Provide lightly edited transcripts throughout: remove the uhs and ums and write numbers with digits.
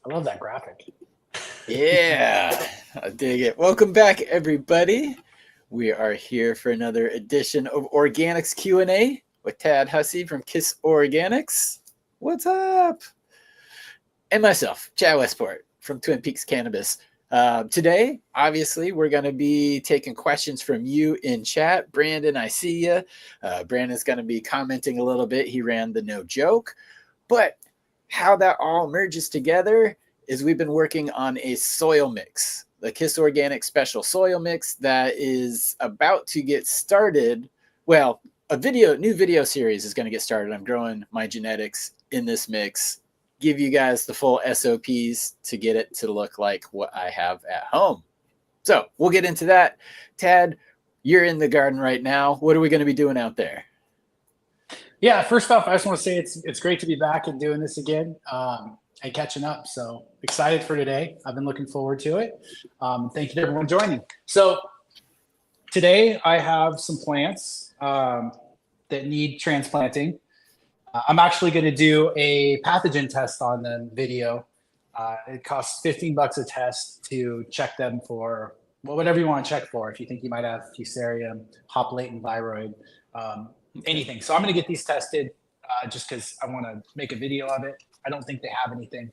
I love that graphic. Yeah, I dig it. Welcome back, everybody. We are here for another edition of Organics Q&A with Tad Hussey from KIS Organics. What's up? And myself, Chad Westport from Twin Peaks Cannabis. Today, obviously, we're going to be taking questions from you in chat. Brandon, I see you. Brandon's going to be commenting a little bit. He ran the no joke. But how that all merges together is we've been working on a soil mix, the KIS Organic Special Soil Mix that is about to get started. Well, new video series is going to get started. I'm growing my genetics in this mix, give you guys the full SOPs to get it to look like what I have at home. So we'll get into that. Tad, you're in the garden right now. What are we going to be doing out there? Yeah, first off, I just want to say it's great to be back and doing this again and catching up. So excited for today. I've been looking forward to it. Thank you to everyone joining. So today I have some plants that need transplanting. I'm actually going to do a pathogen test on them video. It costs $15 a test to check them for whatever you want to check for. If you think you might have Fusarium, hop latent viroid, anything. So I'm going to get these tested just because I want to make a video of it. I don't think they have anything.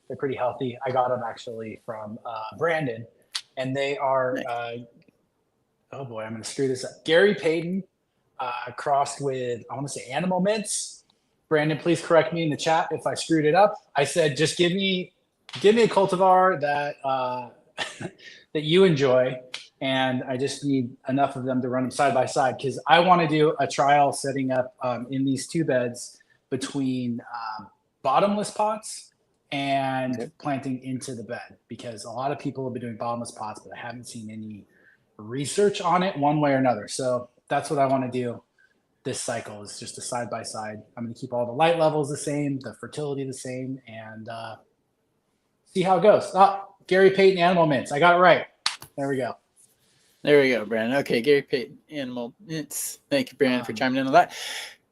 They're pretty healthy. I got them actually from Brandon, and they are, oh boy, I'm going to screw this up. Gary Payton crossed with, I want to say animal mints. Brandon, please correct me in the chat if I screwed it up. I said, just give me a cultivar that that you enjoy, and I just need enough of them to run them side by side because I want to do a trial setting up in these two beds between bottomless pots and planting into the bed, because a lot of people have been doing bottomless pots, but I haven't seen any research on it one way or another. So that's what I want to do this cycle, is just a side by side. I'm going to keep all the light levels the same, the fertility the same, and see how it goes. Gary Payton Animal Mints. I got it right. There we go. There we go, Brandon. Okay, Gary Payton Animal Mints. Thank you, Brandon, for chiming in on that.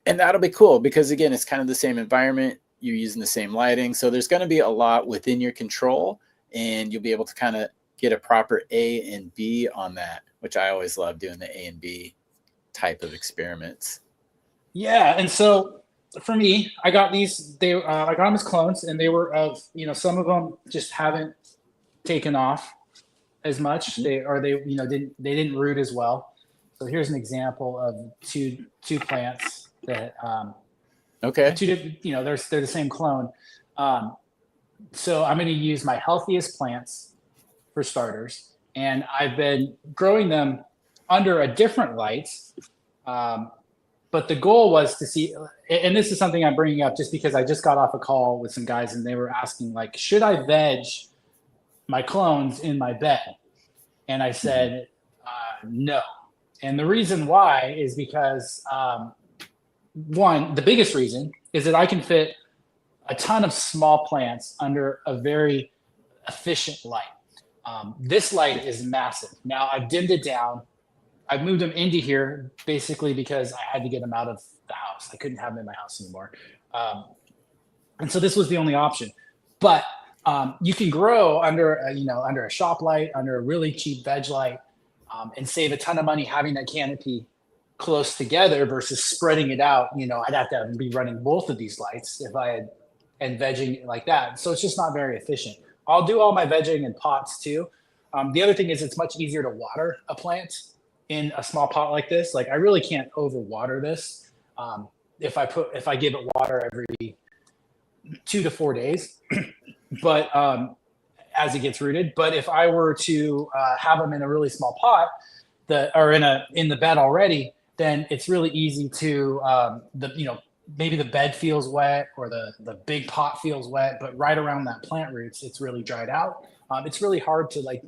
And that'll be cool because, again, it's kind of the same environment. You're using the same lighting. So there's going to be a lot within your control, and you'll be able to kind of get a proper A and B on that, which I always love doing the A and B type of experiments. Yeah, and so for me, I got these. I got them as clones, and they were of, some of them just haven't taken off as much. They didn't root as well. So here's an example of two plants that they're the same clone. So I'm going to use my healthiest plants for starters, and I've been growing them under a different light. But the goal was to see, and this is something I'm bringing up just because I just got off a call with some guys and they were asking, like, should I veg my clones in my bed? And I said, no. And the reason why is because, one, the biggest reason is that I can fit a ton of small plants under a very efficient light. This light is massive. Now I've dimmed it down. I've moved them into here basically because I had to get them out of the house. I couldn't have them in my house anymore. And so this was the only option. But you can grow under a shop light, under a really cheap veg light, and save a ton of money having that canopy close together versus spreading it out. I'd have to be running both of these lights if I had, and vegging like that. So it's just not very efficient. I'll do all my vegging in pots too. The other thing is it's much easier to water a plant in a small pot like this. Like, I really can't overwater this. If I give it water every 2 to 4 days, but as it gets rooted. But if I were to have them in a really small pot in the bed already, then it's really easy to maybe the bed feels wet or the big pot feels wet, but right around that plant roots, it's really dried out. It's really hard to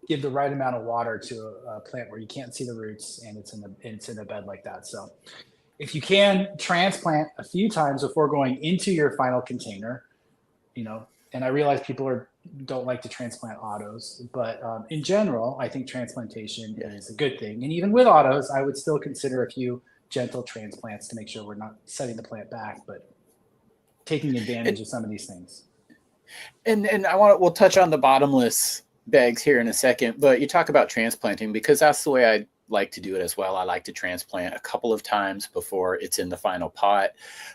give the right amount of water to a plant where you can't see the roots and it's in a bed like that. So if you can transplant a few times before going into your final container, and I realize people don't like to transplant autos, but in general, I think transplantation is a good thing. And even with autos, I would still consider a few gentle transplants to make sure we're not setting the plant back, but taking advantage of some of these things. And we'll touch on the bottomless bags here in a second, but you talk about transplanting because that's the way I like to do it as well. I like to transplant a couple of times before it's in the final pot.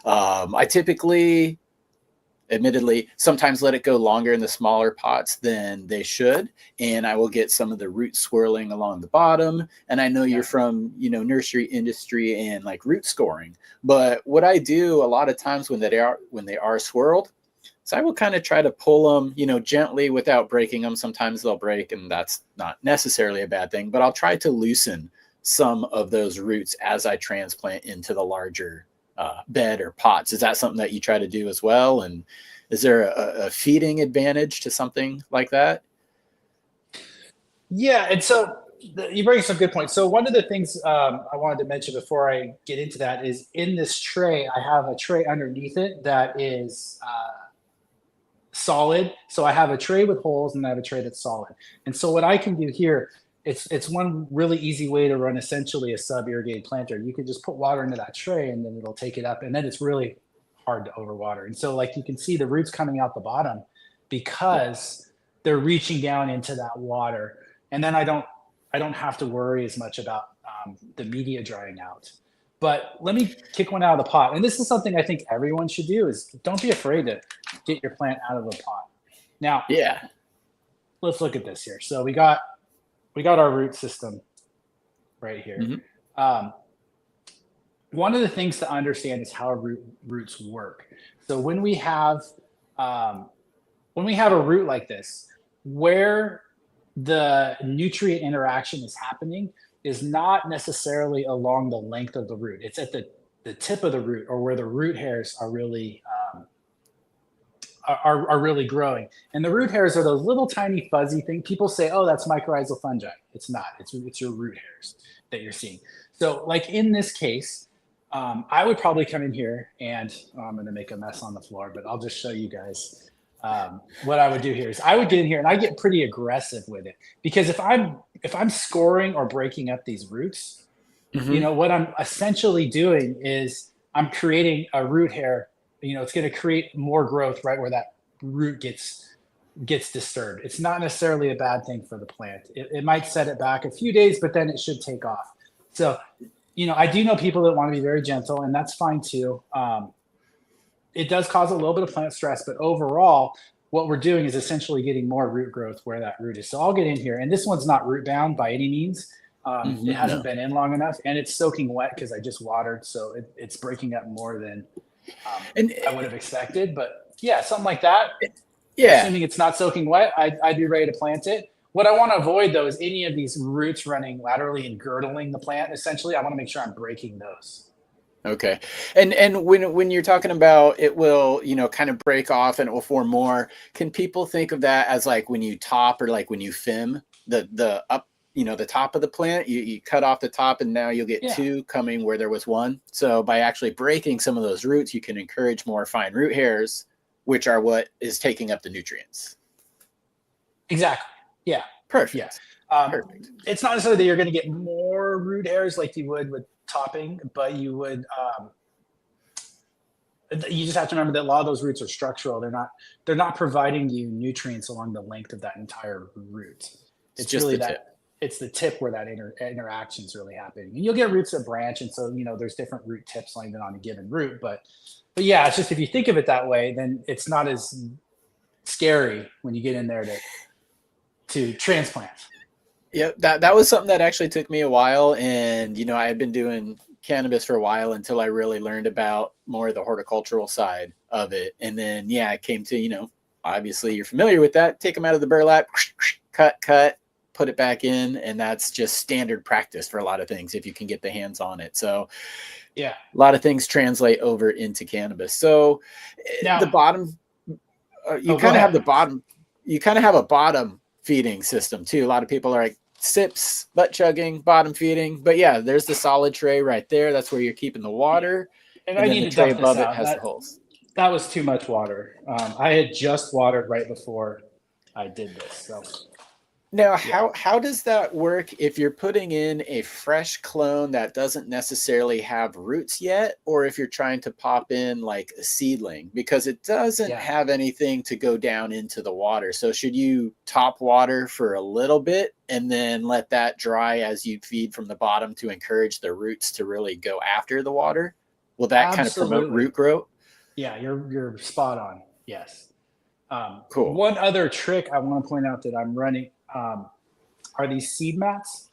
I typically, admittedly, sometimes let it go longer in the smaller pots than they should, and I will get some of the root swirling along the bottom. And I know you're from, nursery industry and like root scoring, but what I do a lot of times when they are swirled, so I will kind of try to pull them, gently without breaking them. Sometimes they'll break, and that's not necessarily a bad thing, but I'll try to loosen some of those roots as I transplant into the larger bed or pots. Is that something that you try to do as well? And is there a feeding advantage to something like that? Yeah, and so you bring some good points. So one of the things I wanted to mention before I get into that is in this tray, I have a tray underneath it that is solid. So I have a tray with holes and I have a tray that's solid. And so what I can do here, it's one really easy way to run essentially a sub-irrigated planter. You can just put water into that tray and then it'll take it up, and then it's really hard to overwater. And so like you can see the roots coming out the bottom because they're reaching down into that water. And then I don't have to worry as much about the media drying out. But let me kick one out of the pot. And this is something I think everyone should do is don't be afraid to get your plant out of the pot. Now, let's look at this here. So we got our root system right here. Mm-hmm. One of the things to understand is how roots work. So when we have a root like this, where the nutrient interaction is happening is not necessarily along the length of the root. It's at the tip of the root, or where the root hairs are really really growing. And the root hairs are those little tiny fuzzy things. People say, "Oh, that's mycorrhizal fungi." It's not. It's your root hairs that you're seeing. So, like in this case, I would probably come in here and I'm going to make a mess on the floor, but I'll just show you guys. What I would do here is I would get in here and I get pretty aggressive with it, because if I'm scoring or breaking up these roots, Mm-hmm. what I'm essentially doing is I'm creating a root hair. It's going to create more growth right where that root gets disturbed. It's not necessarily a bad thing for the plant. It might set it back a few days, but then it should take off. So, I do know people that want to be very gentle, and that's fine too. It does cause a little bit of plant stress, but overall, what we're doing is essentially getting more root growth where that root is. So I'll get in here, and this one's not root bound by any means. It hasn't been in long enough, and it's soaking wet because I just watered, so it's breaking up more than I would have expected. But yeah, something like that. Assuming it's not soaking wet, I'd be ready to plant it. What I want to avoid, though, is any of these roots running laterally and girdling the plant. Essentially, I want to make sure I'm breaking those. Okay. And when you're talking about it will, kind of break off and it will form more, can people think of that as like when you top, or like when you fim the up, the top of the plant, you cut off the top and now you'll get two coming where there was one. So by actually breaking some of those roots, you can encourage more fine root hairs, which are what is taking up the nutrients. Exactly. Yeah. Perfect. Yeah. Perfect. It's not necessarily that you're going to get more root hairs like you would with topping, but you would you just have to remember that a lot of those roots are structural. They're not providing you nutrients along the length of that entire root. It's just really it's the tip where that interaction is really happening. And you'll get roots that branch, and so there's different root tips landing on a given root. But yeah, it's just if you think of it that way, then it's not as scary when you get in there to transplant. Yeah, that was something that actually took me a while, and I had been doing cannabis for a while until I really learned about more of the horticultural side of it. And then it came to obviously you're familiar with that. Take them out of the burlap, cut, put it back in, and that's just standard practice for a lot of things if you can get the hands on it. So a lot of things translate over into cannabis. So now, the bottom, you kind of have the bottom. You kind of have a bottom feeding system too. A lot of people are like sips, butt chugging, bottom feeding. But there's the solid tray right there. That's where you're keeping the water. And I need to dump this out. Has the holes. That was too much water. I had just watered right before I did this. So Now, Yeah. how does that work if you're putting in a fresh clone that doesn't necessarily have roots yet, or if you're trying to pop in like a seedling, because it doesn't Yeah. have anything to go down into the water? So should you top water for a little bit and then let that dry as you feed from the bottom to encourage the roots to really go after the water? Will that kind of promote Absolutely. root growth? Yeah, you're spot on. Yes. Cool. One other trick I want to point out that I'm running are these seed mats.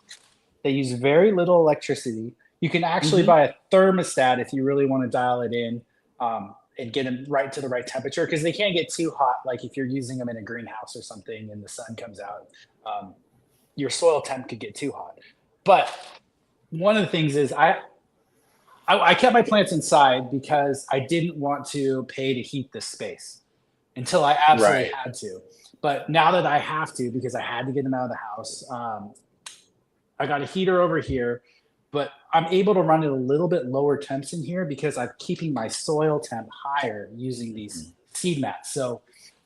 They use very little electricity. You can actually Hmm. buy a thermostat if you really want to dial it in and get them right to the right temperature, because they can't get too hot. Like if you're using them in a greenhouse or something and the sun comes out, um, your soil temp could get too hot. But one of the things is I kept my plants inside because I didn't want to pay to heat this space until I absolutely Right. had to. But now that I have to, because I had to get them out of the house, I got a heater over here, but I'm able to run it a little bit lower temps in here because I'm keeping my soil temp higher using these seed mats. So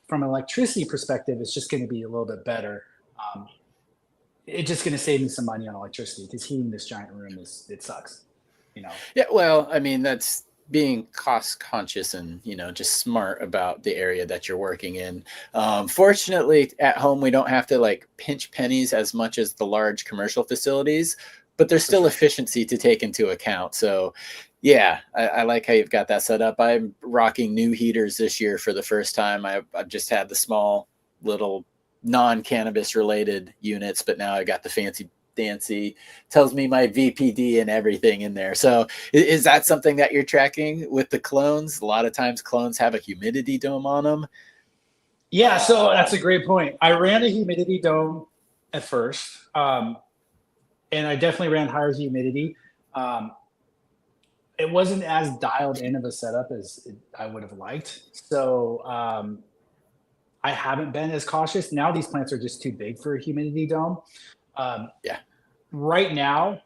from an electricity perspective, it's just going to be a little bit better. Um, it's just going to save me some money on electricity because heating this giant room it sucks, you know. Yeah, well, I mean, that's being cost conscious and, just smart about the area that you're working in. Fortunately, at home, we don't have to like pinch pennies as much as the large commercial facilities, but there's For still sure. efficiency to take into account. So, yeah, I like how you've got that set up. I'm rocking new heaters this year for the first time. I've just had the small little non-cannabis related units, but now I got the fancy tells me my VPD and everything in there. So is that something that you're tracking with the clones? A lot of times clones have a humidity dome on them. Yeah, so that's a great point. I ran a humidity dome at first, and I definitely ran higher humidity. Um, it wasn't as dialed in of a setup as I would have liked. So I haven't been as cautious. Now these plants are just too big for a humidity dome. Um, Yeah. right now,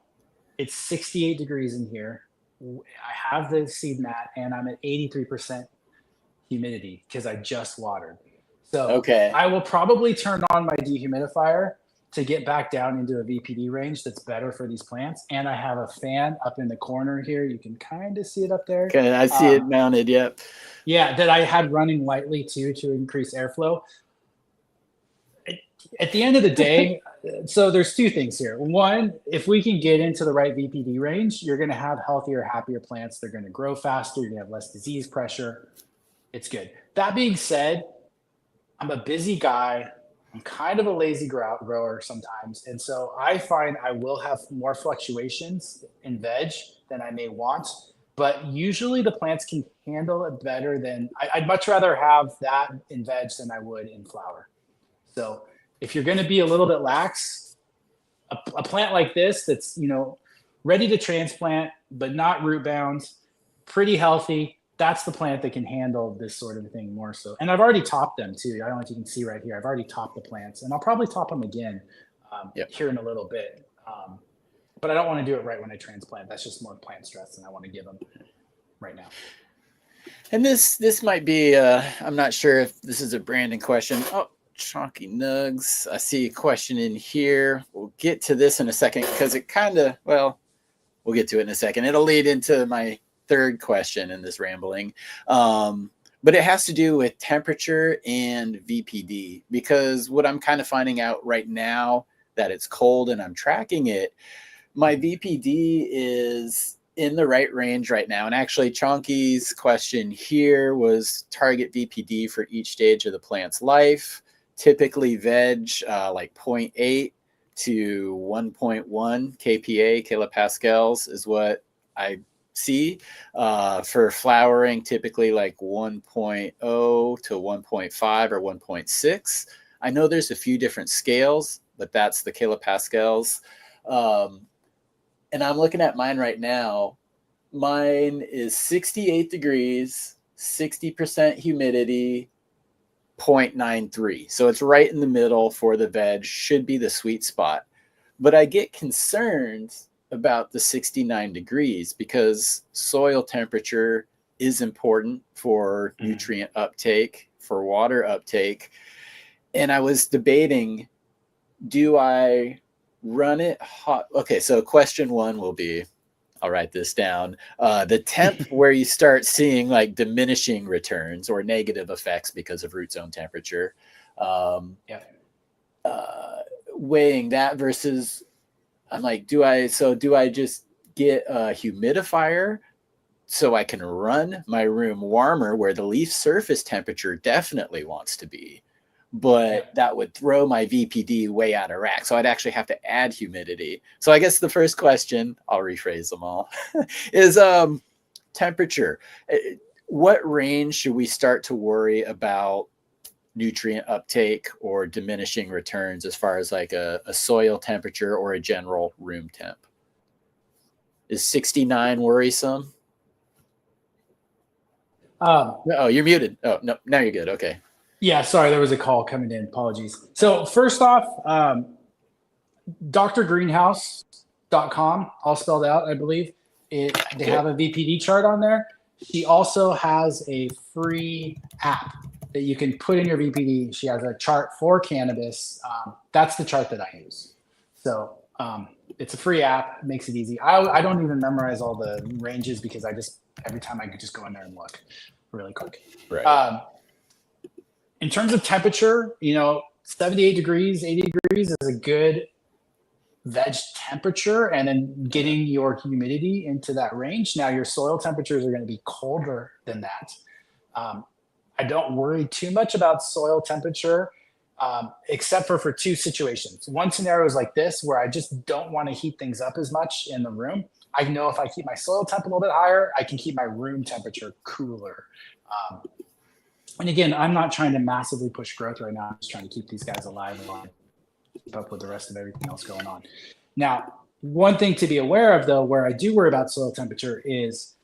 it's 68 degrees in here. I have the seed mat and I'm at 83% humidity because I just watered. So Okay. I will probably turn on my dehumidifier to get back down into a VPD range that's better for these plants. And I have a fan up in the corner here. You can kind of see it up there. Okay. I see it mounted. Yep. Yeah, that I had running lightly too to increase airflow. At the end of the day, so there's two things here. One, if we can get into the right VPD range, you're going to have healthier, happier plants. They're going to grow faster. You're going to have less disease pressure. It's good. That being said, I'm a busy guy. I'm kind of a lazy grower sometimes. And so I find I will have more fluctuations in veg than I may want. But usually the plants can handle it better than I'd much rather have that in veg than I would in flower. So if you're going to be a little bit lax, a plant like this that's, ready to transplant, but not root bound, pretty healthy. That's the plant that can handle this sort of thing more so. And I've already topped them too. I don't know if you can see right here. I've already topped the plants and I'll probably top them again Yep. here in a little bit. But I don't want to do it right when I transplant. That's just more plant stress than I want to give them right now. And this might be I'm not sure if this is a Brandon question. Oh, Chonky Nugs. I see a question in here. We'll get to this in a second because it kind of, well, we'll get to it in a second. It'll lead into my third question in this rambling. But it has to do with temperature and VPD, because what I'm kind of finding out right now that it's cold and I'm tracking it, my VPD is in the right range right now. And actually, Chonky's question here was target VPD for each stage of the plant's life. Typically, veg like 0.8 to 1.1 kPa, kilopascals, is what I see. For flowering, typically like 1.0 to 1.5 or 1.6. I know there's a few different scales, but that's the kilopascals. And I'm looking at mine right now. Mine is 68 degrees, 60% humidity, 0.93. So it's right in the middle for the veg, should be the sweet spot. But I get concerned about the 69 degrees because soil temperature is important for nutrient uptake, for water uptake. And I was debating, do I run it hot? Okay, so question one will be, I'll write this down. The temp where you start seeing like diminishing returns or negative effects because of root zone temperature. Um, Yeah. Weighing that versus, I'm like, do I just get a humidifier so I can run my room warmer where the leaf surface temperature definitely wants to be, but that would throw my VPD way out of rack. So I'd actually have to add humidity. So I guess the first question, I'll rephrase them all, is temperature. What range should we start to worry about nutrient uptake or diminishing returns as far as like a soil temperature or a general room temp? Is 69 worrisome? Oh, you're muted. Oh, no, now you're good. Okay. Yeah, sorry, there was a call coming in. Apologies. So first off, drgreenhouse.com, all spelled out, I believe. They have a VPD chart on there. She also has a free app that you can put in your VPD. She has a chart for cannabis. That's the chart that I use. So it's a free app. It makes it easy. I don't even memorize all the ranges because every time I could just go in there and look really quick. Right. In terms of temperature, 78 degrees, 80 degrees is a good veg temperature, and then getting your humidity into that range. Now, your soil temperatures are going to be colder than that. I don't worry too much about soil temperature, except for two situations. One scenario is like this, where I just don't want to heat things up as much in the room. I know if I keep my soil temp a little bit higher, I can keep my room temperature cooler. And again, I'm not trying to massively push growth right now. I'm just trying to keep these guys alive and keep up with the rest of everything else going on. Now, one thing to be aware of, though, where I do worry about soil temperature is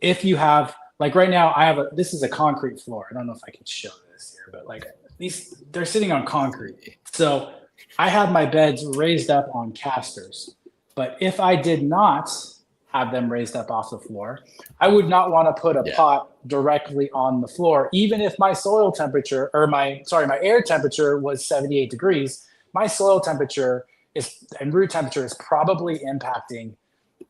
if you have, like right now, this is a concrete floor. I don't know if I can show this here, but like they're sitting on concrete. So I have my beds raised up on casters. But if I did not have them raised up off the floor, I would not want to put a pot directly on the floor. Even if my soil temperature my air temperature was 78 degrees, my soil temperature and root temperature is probably impacting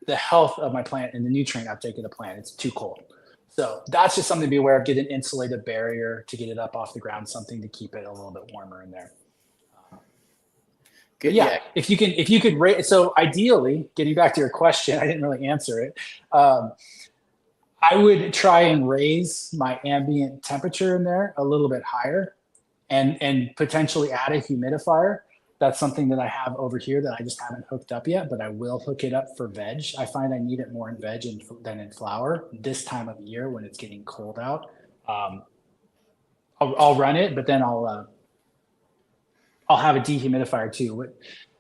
the health of my plant and the nutrient uptake of the plant. It's too cold. So that's just something to be aware of. Get an insulated barrier to get it up off the ground, something to keep it a little bit warmer in there. Good. Yeah, if you could rate. So ideally, getting back to your question, I didn't really answer it. I would try and raise my ambient temperature in there a little bit higher, and potentially add a humidifier. That's something that I have over here that I just haven't hooked up yet, but I will hook it up for veg. I find I need it more in veg than in flower this time of year when it's getting cold out. I'll run it, but then I'll have a dehumidifier too.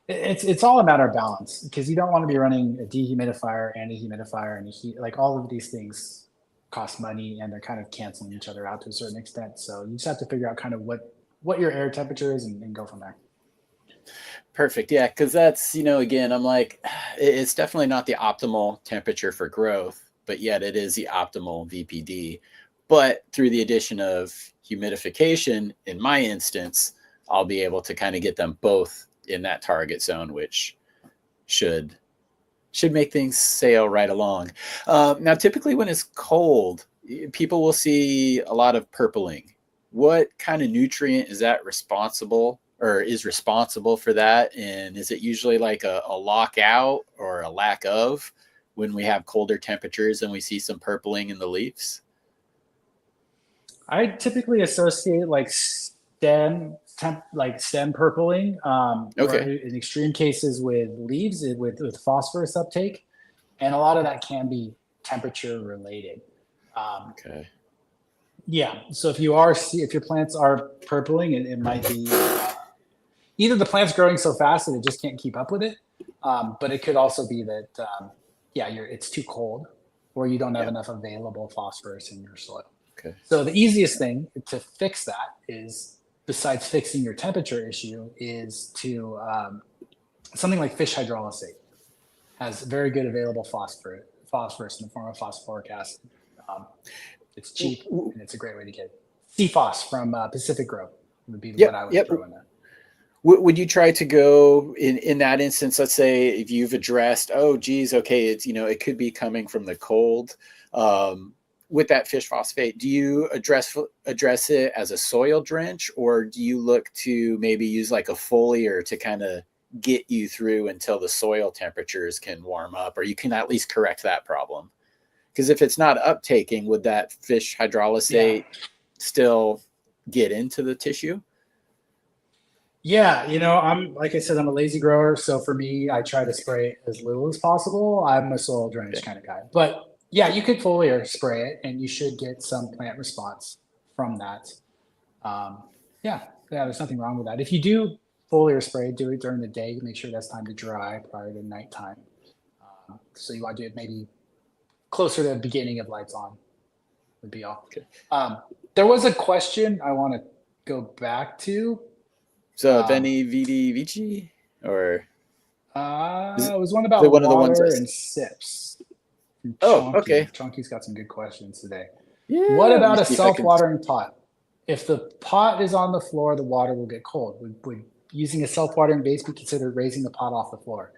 It's all a matter of balance, because you don't want to be running a dehumidifier and a humidifier and a heat. Like, all of these things cost money, and they're kind of canceling each other out to a certain extent. So you just have to figure out kind of what your air temperature is and go from there. Perfect. Yeah, because that's, again, I'm like, it's definitely not the optimal temperature for growth, but yet it is the optimal VPD. But through the addition of humidification, in my instance, I'll be able to kind of get them both in that target zone, which should make things sail right along. Now, typically when it's cold, people will see a lot of purpling. What kind of nutrient is responsible for that? And is it usually like a lockout or a lack of when we have colder temperatures and we see some purpling in the leaves? I typically associate like stem purpling, or in extreme cases with leaves, with phosphorus uptake, and a lot of that can be temperature related. Yeah, so if your plants are purpling, it might be either the plant's growing so fast that it just can't keep up with it, but it could also be that it's too cold, or you don't have enough available phosphorus in your soil. Okay. So the easiest thing to fix that is, besides fixing your temperature issue, is to something like fish hydrolysate has very good available phosphorus in the form of phosphoric acid. It's cheap, and it's a great way to get it. CFOS from Pacific Grow would be what I would throw in there. Would you try to go in that instance? Let's say if you've addressed, oh, geez, okay, it's it could be coming from the cold. With that fish phosphate, do you address it as a soil drench, or do you look to maybe use like a foliar to kind of get you through until the soil temperatures can warm up, or you can at least correct that problem? Because if it's not uptaking, would that fish hydrolysate still get into the tissue? Yeah, like I said, I'm a lazy grower, so for me, I try to spray as little as possible. I'm a soil drainage kind of guy. But yeah, you could foliar spray it, and you should get some plant response from that. Yeah, there's nothing wrong with that. If you do foliar spray, do it during the day. Make sure that's time to dry prior to nighttime. So you want to do it maybe closer to the beginning of lights on would be all. Okay. There was a question I want to go back to. So Veni Vidi Vici, or it was one about one of the ones water and sips. Oh, okay. Chunky's got some good questions today. Yeah, what about a self-watering pot? If the pot is on the floor, the water will get cold. Would using a self-watering base be considered raising the pot off the floor?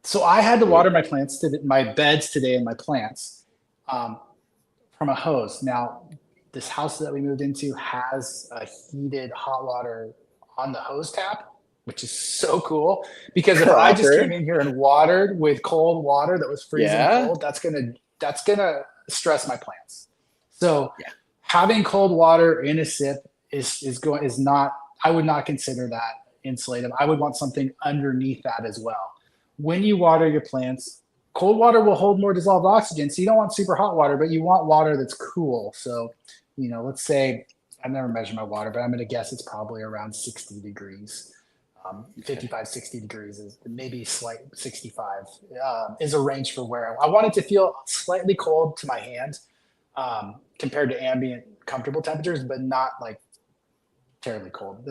So I had to water my beds today and my plants from a hose. Now, this house that we moved into has a heated hot water on the hose tap, which is so cool, because if I just came in here and watered with cold water that was freezing cold, that's gonna stress my plants. So having cold water in a sip is not, I would not consider that insulative. I would want something underneath that as well. When you water your plants, cold water will hold more dissolved oxygen, so you don't want super hot water, but you want water that's cool. So, let's say, I've never measured my water, but I'm going to guess it's probably around 60 degrees. 55, 60 degrees is maybe slight 65 is a range for where I want it to feel slightly cold to my hand compared to ambient comfortable temperatures, but not like terribly cold.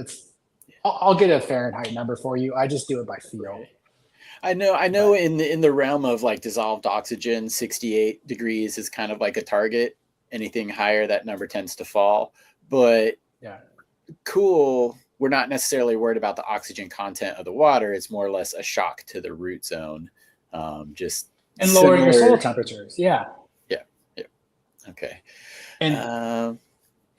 I'll get a Fahrenheit number for you. I just do it by feel. I know in the realm of like dissolved oxygen, 68 degrees is kind of like a target. Anything higher, that number tends to fall. But cool, we're not necessarily worried about the oxygen content of the water. It's more or less a shock to the root zone. Just and lowering your soil temperatures. Yeah. Okay. And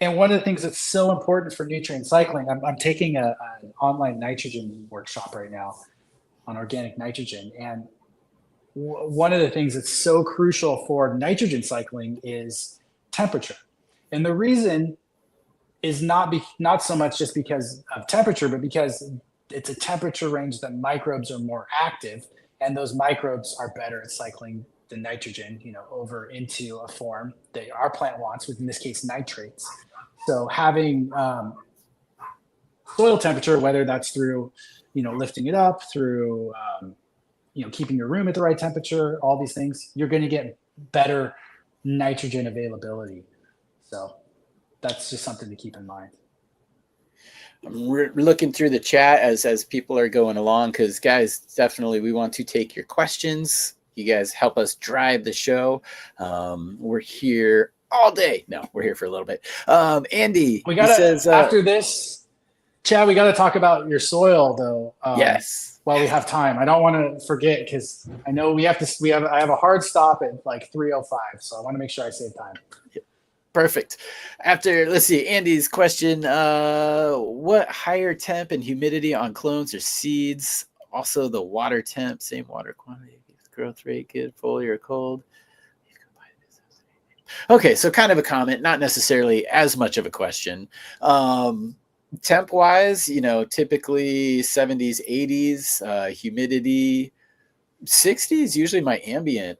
one of the things that's so important for nutrient cycling, I'm taking an online nitrogen workshop right now on organic nitrogen. And one of the things that's so crucial for nitrogen cycling is temperature. And the reason is not so much just because of temperature, but because it's a temperature range that microbes are more active, and those microbes are better at cycling the nitrogen, over into a form that our plant wants, in this case, nitrates. So having soil temperature, whether that's through, lifting it up, through, keeping your room at the right temperature, all these things, you're going to get better nitrogen availability. So that's just something to keep in mind. I'm looking through the chat as people are going along, because guys, definitely we want to take your questions. You guys help us drive the show. We're here all day. No, we're here for a little bit. Andy, says after this, Chad, we got to talk about your soil though. Yes. While we have time, I don't want to forget, because I know I have a hard stop at like 3:05, so I want to make sure I save time. Perfect. Let's see, Andy's question, what higher temp and humidity on clones or seeds? Also the water temp, same water quantity, growth rate, good, foliar or cold. Okay, so kind of a comment, not necessarily as much of a question. Temp wise, typically 70s, 80s, humidity 60s, usually my ambient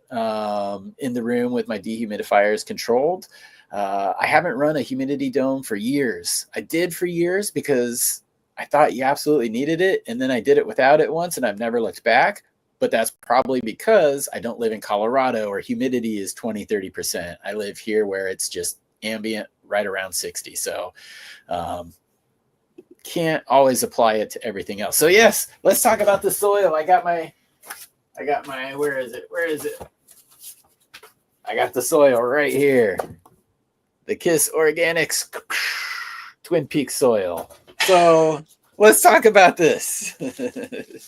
in the room with my dehumidifiers controlled. I haven't run a humidity dome for years. I did for years because I thought you absolutely needed it. And then I did it without it once and I've never looked back. But that's probably because I don't live in Colorado where humidity is 20, 30%. I live here where it's just ambient right around 60. So can't always apply it to everything else. So yes, let's talk about the soil. I got my, where is it? I got the soil right here. The KIS Organics Twin Peaks soil. So Let's talk about this.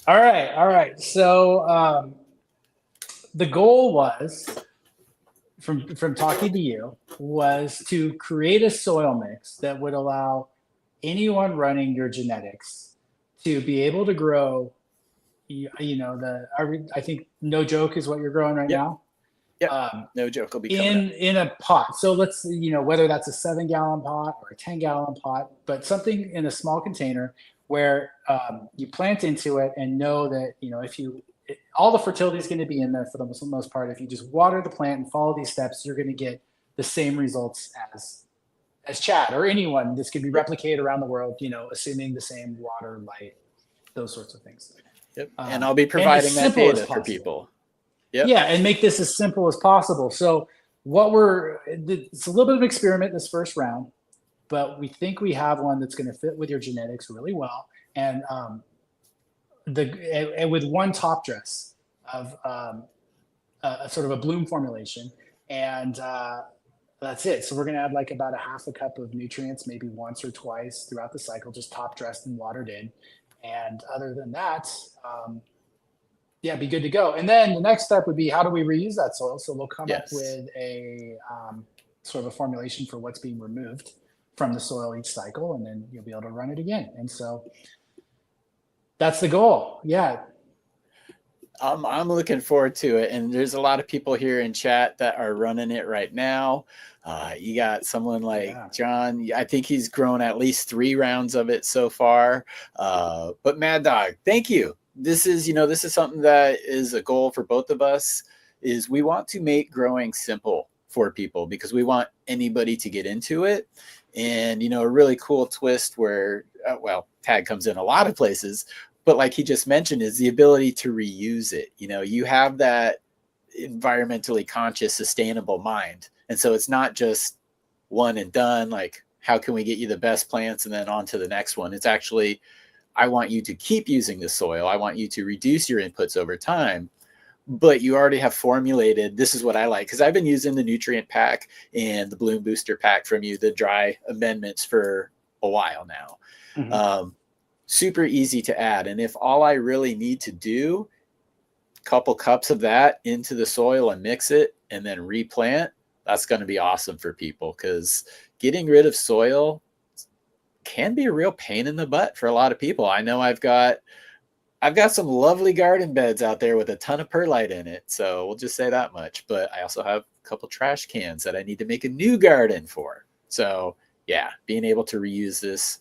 All right, all right. So the goal was from talking to you was to create a soil mix that would allow anyone running your genetics to be able to grow. You know, I think no joke is what you're growing right Yep. now. Yep. Um, No joke will be coming up. in a pot. So let's, whether that's a 7 gallon pot or a 10 gallon pot, but something in a small container where you plant into it and know that, if all the fertility is going to be in there for the most part. If you just water the plant and follow these steps, you're going to get the same results as Chad or anyone. This can be Yep. replicated around the world, assuming the same water, light, those sorts of things. Yep. And I'll be And as providing that simple as data for possible. people. Yep. Yeah, and make this as simple as possible. So it's a little bit of an experiment this first round, but we think we have one that's going to fit with your genetics really well. And with one top dress of a sort of a bloom formulation, and that's it. So we're going to add like about a half a cup of nutrients, maybe once or twice throughout the cycle, just top dressed and watered in. And other than that, yeah, be good to go. And then the next step would be, how do we reuse that soil? So we'll come up with a sort of a formulation for what's being removed from the soil each cycle, and then you'll be able to run it again. And so that's the goal. Yeah. I'm looking forward to it. And there's a lot of people here in chat that are running it right now. You got someone like John. I think he's grown at least 3 rounds of it so far. But Mad Dog, thank you. This is something that is a goal for both of us, is we want to make growing simple for people because we want anybody to get into it. And, a really cool twist where, tag comes in a lot of places, but like he just mentioned, is the ability to reuse it. You have that environmentally conscious, sustainable mind. And so it's not just one and done, like, how can we get you the best plants and then on to the next one? It's actually, I want you to keep using the soil. I want you to reduce your inputs over time, but you already have formulated, this is what I like. Because I've been using the nutrient pack and the bloom booster pack from you, the dry amendments, for a while now. Mm-hmm. Super easy to add. And if all I really need to do, couple cups of that into the soil and mix it and then replant, that's going to be awesome for people, because getting rid of soil can be a real pain in the butt for a lot of people. I know I've got some lovely garden beds out there with a ton of perlite in it. So we'll just say that much. But I also have a couple trash cans that I need to make a new garden for. So yeah, being able to reuse this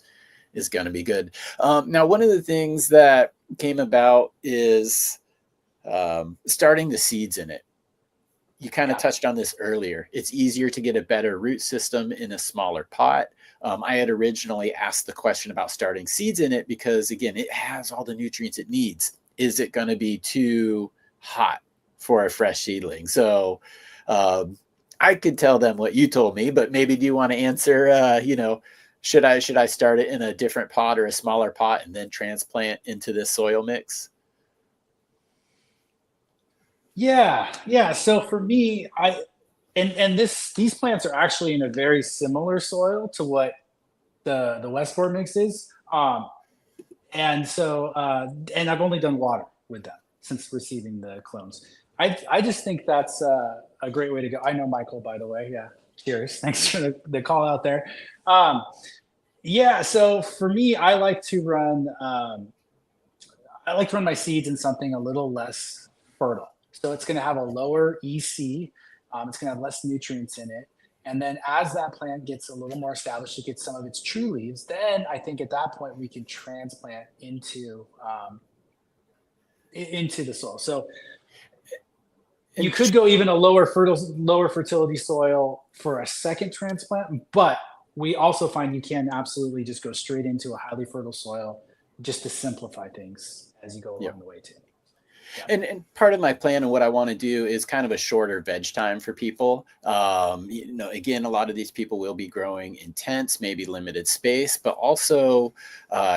is going to be good. Now, one of the things that came about is starting the seeds in it. You kind of touched on this earlier. It's easier to get a better root system in a smaller pot. I had originally asked the question about starting seeds in it because, again, it has all the nutrients it needs. Is it going to be too hot for a fresh seedling? So I could tell them what you told me, but maybe do you want to answer, should I start it in a different pot or a smaller pot and then transplant into this soil mix? Yeah. So for me, these plants are actually in a very similar soil to what the Westport mix is. And so and I've only done water with them since receiving the clones. I just think that's a great way to go. I know Michael, by the way. Yeah. Cheers. Thanks for the call out there. Yeah. So for me, I like to run my seeds in something a little less fertile. So it's going to have a lower EC. It's going to have less nutrients in it. And then as that plant gets a little more established, it gets some of its true leaves. Then I think at that point we can transplant into the soil. So you could go even a lower fertility soil for a second transplant, but we also find you can absolutely just go straight into a highly fertile soil just to simplify things as you go along the way too. Yeah. And part of my plan and what I want to do is kind of a shorter veg time for people. Again, a lot of these people will be growing in tents, maybe limited space, but also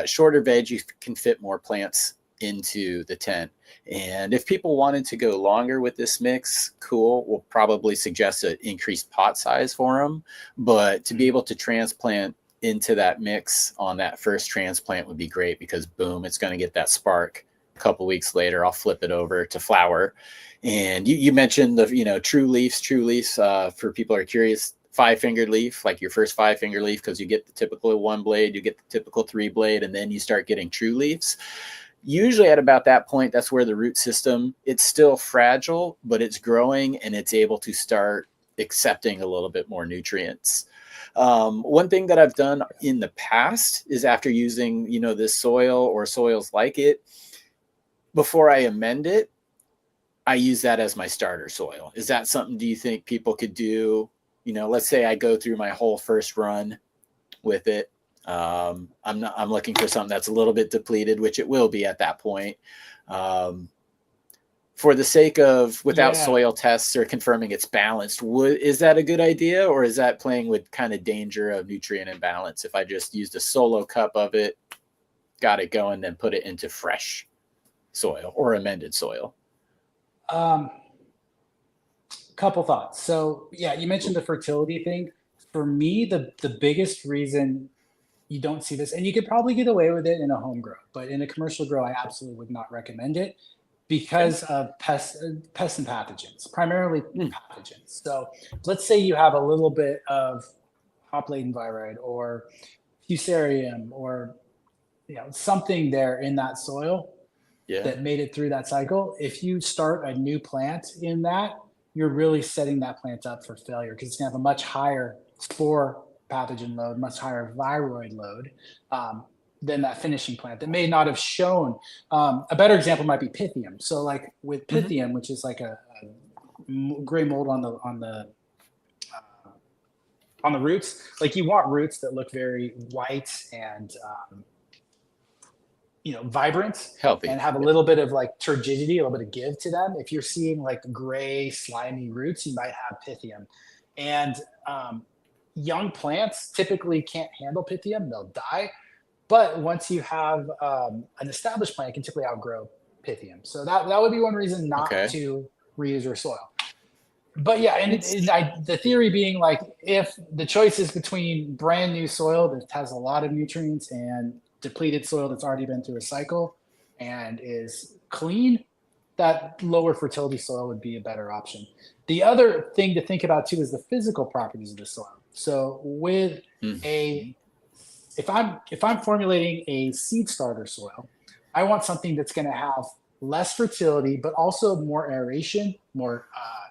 shorter veg, you can fit more plants into the tent. And if people wanted to go longer with this mix, cool, we'll probably suggest an increased pot size for them. But to be able to transplant into that mix on that first transplant would be great, because boom, it's going to get that spark. A couple weeks later, I'll flip it over to flower. And you mentioned the true leaves. For people who are curious, 5-fingered leaf, like your first 5-finger leaf, because you get the typical 1 blade, you get the typical 3 blade, and then you start getting true leaves. Usually at about that point, that's where the root system, it's still fragile, but it's growing and it's able to start accepting a little bit more nutrients. One thing that I've done in the past is, after using, this soil or soils like it, before I amend it, I use that as my starter soil. Is that something, do you think people could do? Let's say I go through my whole first run with it. I'm looking for something that's a little bit depleted, which it will be at that point. For the sake of, without soil tests or confirming it's balanced, is that a good idea, or is that playing with kind of danger of nutrient imbalance if I just used a solo cup of it, got it going, then put it into fresh soil or amended soil? Couple thoughts. So yeah, you mentioned the fertility thing. For me, the biggest reason you don't see this, and you could probably get away with it in a home grow, but in a commercial grow, I absolutely would not recommend it, because of pests and pathogens, primarily pathogens. So let's say you have a little bit of hop laden viride or fusarium or something there in that soil that made it through that cycle. If you start a new plant in that, you're really setting that plant up for failure, because it's going to have a much higher spore pathogen load, much higher viroid load than that finishing plant that may not have shown. A better example might be Pythium. So like with Pythium, which is like a gray mold on the roots, like you want roots that look very white and vibrant, healthy, and have a little bit of like turgidity, a little bit of give to them. If you're seeing like gray, slimy roots, you might have Pythium. And young plants typically can't handle Pythium; they'll die. But once you have an established plant, it can typically outgrow Pythium. So that would be one reason not to reuse your soil. But yeah, and the theory being, like, if the choice is between brand new soil that has a lot of nutrients and depleted soil that's already been through a cycle and is clean, that lower fertility soil would be a better option. The other thing to think about too is the physical properties of the soil. So with if I'm formulating a seed starter soil, I want something that's going to have less fertility, but also more aeration, more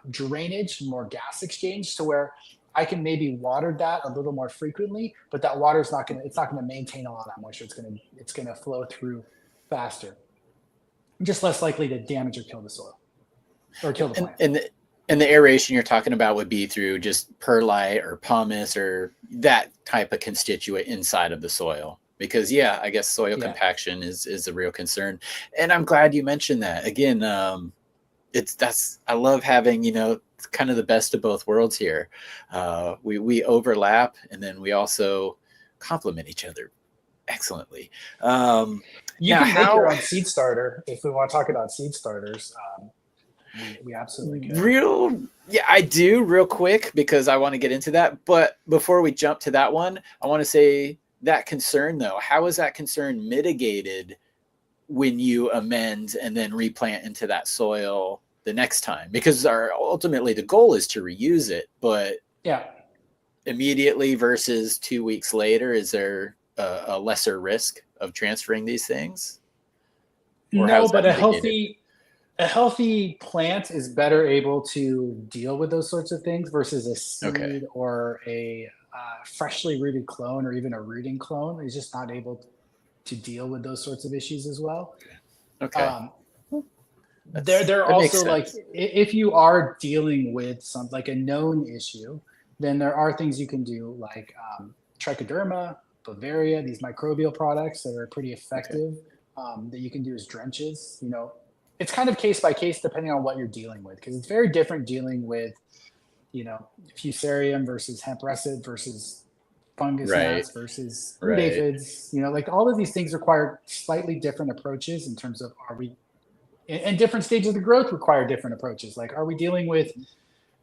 drainage, more gas exchange, to where I can maybe water that a little more frequently, but that water is not going to maintain a lot of moisture. It's going to flow through faster, just less likely to damage or kill the soil or kill the plant. And the aeration you're talking about would be through just perlite or pumice or that type of constituent inside of the soil. Because I guess soil compaction is a real concern. And I'm glad you mentioned that. Again, I love having, kind of the best of both worlds here. We overlap, and then we also complement each other excellently. You can make your own seed starter if we want to talk about seed starters. We absolutely can. I do, real quick, because I want to get into that. But before we jump to that one, I want to say that concern, though, how is that concern mitigated when you amend and then replant into that soil the next time? Because ultimately the goal is to reuse it, but immediately versus 2 weeks later, is there a lesser risk of transferring these things? No, but a healthy plant is better able to deal with those sorts of things versus a seed or a freshly rooted clone, or even a rooting clone is just not able to deal with those sorts of issues as well. They're also, like, if you are dealing with like a known issue, then there are things you can do, like trichoderma, Bavaria, these microbial products that are pretty effective, that you can do as drenches. It's kind of case by case depending on what you're dealing with, because it's very different dealing with fusarium versus hemp resid versus fungus gnats versus root aphids. Like, all of these things require slightly different approaches in terms of, and different stages of the growth require different approaches. Like, are we dealing with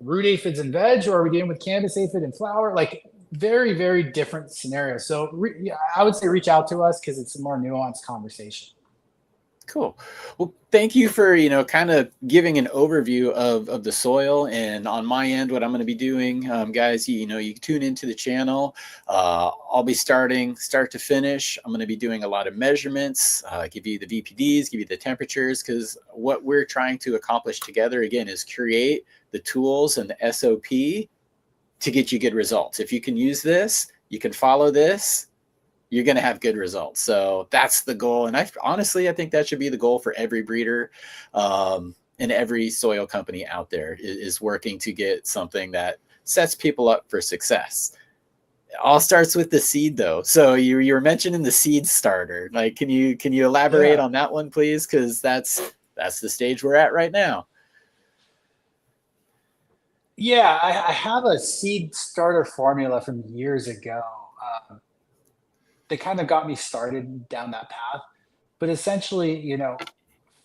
root aphids in veg, or are we dealing with cannabis aphid in flower? Like, very, very different scenario. So yeah, I would say reach out to us because it's a more nuanced conversation. Cool. Well, thank you for, kind of giving an overview of the soil. And on my end, what I'm going to be doing, guys, you tune into the channel. I'll be starting start to finish. I'm going to be doing a lot of measurements, give you the VPDs, give you the temperatures, because what we're trying to accomplish together, again, is create the tools and the SOP to get you good results. If you can use this, you can follow this, you're going to have good results. So that's the goal. And I think that should be the goal for every breeder and every soil company out there is working to get something that sets people up for success. It all starts with the seed though. So you were mentioning the seed starter. Like, can you elaborate on that one, please? Cause that's the stage we're at right now. Yeah, I have a seed starter formula from years ago. They kind of got me started down that path. But essentially,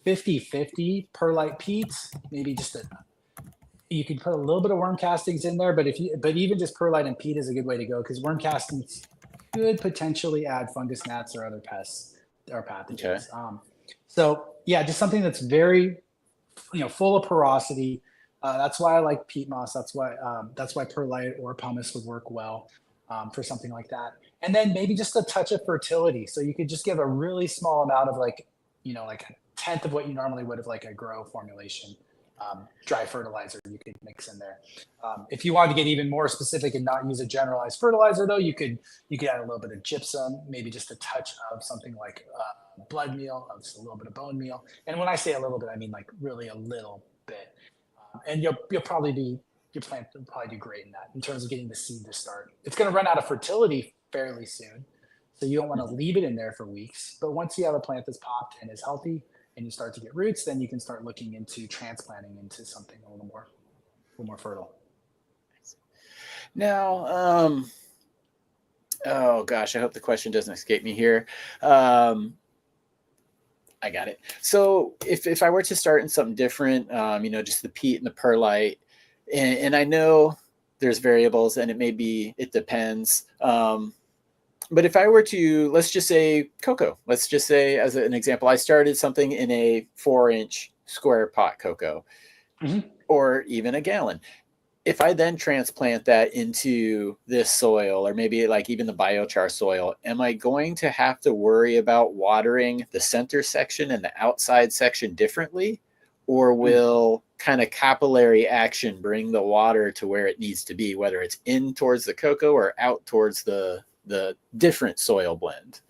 50-50 perlite peats, maybe just you can put a little bit of worm castings in there, but even just perlite and peat is a good way to go because worm castings could potentially add fungus gnats or other pests or pathogens. Okay. So yeah, just something that's very, full of porosity. That's why I like peat moss. That's why perlite or pumice would work well for something like that. And then maybe just a touch of fertility. So you could just give a really small amount of like a tenth of what you normally would of like a grow formulation. Dry fertilizer you could mix in there. If you wanted to get even more specific and not use a generalized fertilizer, though, you could add a little bit of gypsum, maybe just a touch of something like blood meal, just a little bit of bone meal. And when I say a little bit, I mean like really a little bit. And your plant will probably do great in that in terms of getting the seed to start. It's going to run out of fertility fairly soon, so you don't want to leave it in there for weeks. But once you have a plant that's popped and is healthy, and you start to get roots, then you can start looking into transplanting into something a little more fertile. Now, oh gosh, I hope the question doesn't escape me here. I got it. So if I were to start in something different, just the peat and the perlite, and I know there's variables and it depends. But if I were to, let's just say cocoa, let's just say as an example, I started something in a 4-inch square pot cocoa, or even a gallon. If I then transplant that into this soil, or maybe like even the biochar soil, am I going to have to worry about watering the center section and the outside section differently? Or will kind of capillary action bring the water to where it needs to be, whether it's in towards the cocoa or out towards the different soil blend?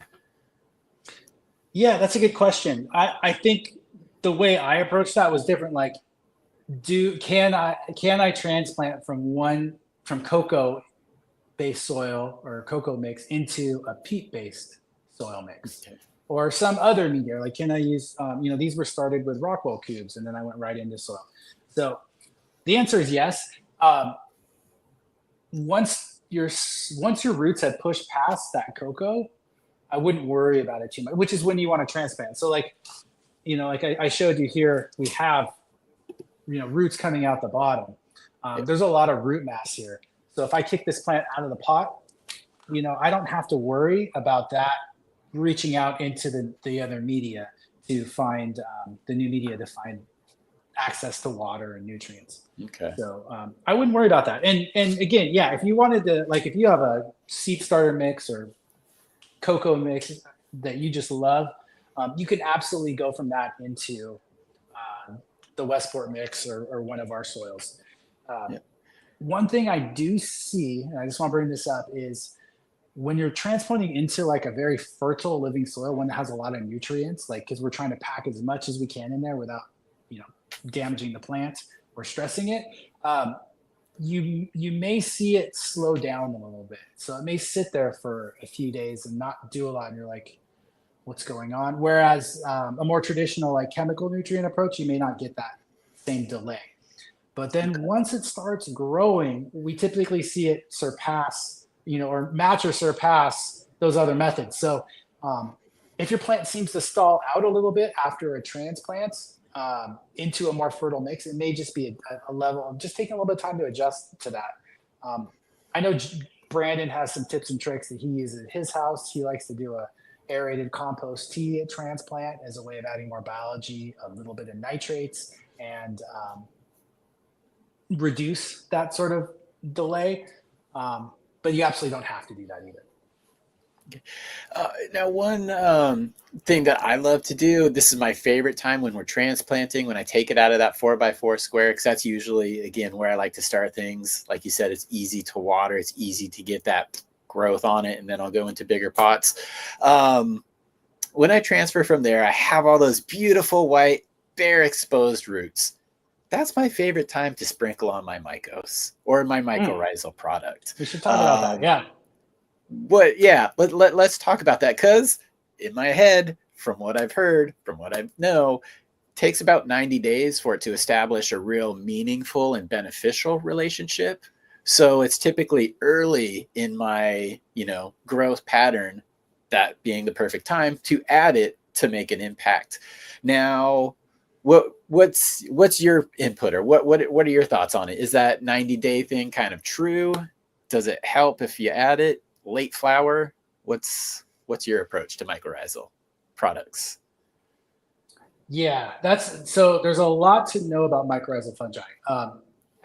Yeah, that's a good question. I think the way I approached that was different. Like, can I transplant from cocoa based soil or cocoa mix into a peat based soil mix, or some other media? Like, can I use these were started with Rockwell cubes, and then I went right into soil. So the answer is yes. Once your roots had pushed past that cocoa, I wouldn't worry about it too much, which is when you want to transplant. So like I showed you here, we have roots coming out the bottom. There's a lot of root mass here. So if I kick this plant out of the pot, I don't have to worry about that reaching out into the other media to find the new media to find access to water and nutrients. Okay. So I wouldn't worry about that. And again, yeah, if you wanted to, like, if you have a seed starter mix or cocoa mix that you just love, you can absolutely go from that into the Westport mix or one of our soils. One thing I do see, and I just want to bring this up, is when you're transplanting into like a very fertile living soil, one that has a lot of nutrients, like, because we're trying to pack as much as we can in there without, damaging the plant or stressing it, you may see it slow down a little bit. So it may sit there for a few days and not do a lot, and you're like, what's going on? Whereas a more traditional like chemical nutrient approach, you may not get that same delay. But then once it starts growing, we typically see it surpass, or match or surpass those other methods. So if your plant seems to stall out a little bit after a transplant into a more fertile mix, it may just be a level of just taking a little bit of time to adjust to that. I know Brandon has some tips and tricks that he uses at his house. He likes to do a aerated compost tea at transplant as a way of adding more biology, a little bit of nitrates, and reduce that sort of delay. But you absolutely don't have to do that either. Now, one thing that I love to do, this is my favorite time when we're transplanting, when I take it out of that 4x4 square, because that's usually, again, where I like to start things. Like you said, it's easy to water. It's easy to get that growth on it, and then I'll go into bigger pots. When I transfer from there, I have all those beautiful white, bare exposed roots. That's my favorite time to sprinkle on my mycos or my mycorrhizal product. We should talk about that, yeah. Let's talk about that, because in my head, from what I've heard, from what I know, it takes about 90 days for it to establish a real meaningful and beneficial relationship. So it's typically early in my, growth pattern, that being the perfect time to add it to make an impact. Now, what's your input, or what are your thoughts on it? Is that 90-day thing kind of true? Does it help if you add it late flower? What's your approach to mycorrhizal products? Yeah, so there's a lot to know about mycorrhizal fungi.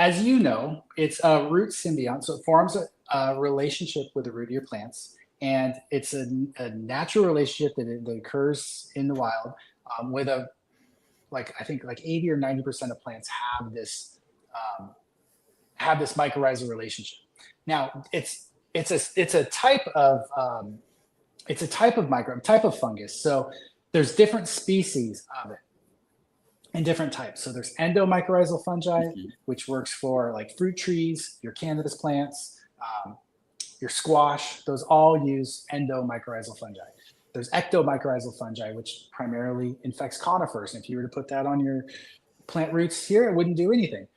As you know, it's a root symbiont, so it forms a relationship with the root of your plants, and it's a natural relationship that occurs in the wild, with I think 80 or 90% of plants have this mycorrhizal relationship. Now, it's a type of type of fungus. So there's different species of it and different types. So there's endomycorrhizal fungi, which works for like fruit trees, your cannabis plants, your squash. Those all use endomycorrhizal fungi. There's ectomycorrhizal fungi, which primarily infects conifers. And if you were to put that on your plant roots here, it wouldn't do anything.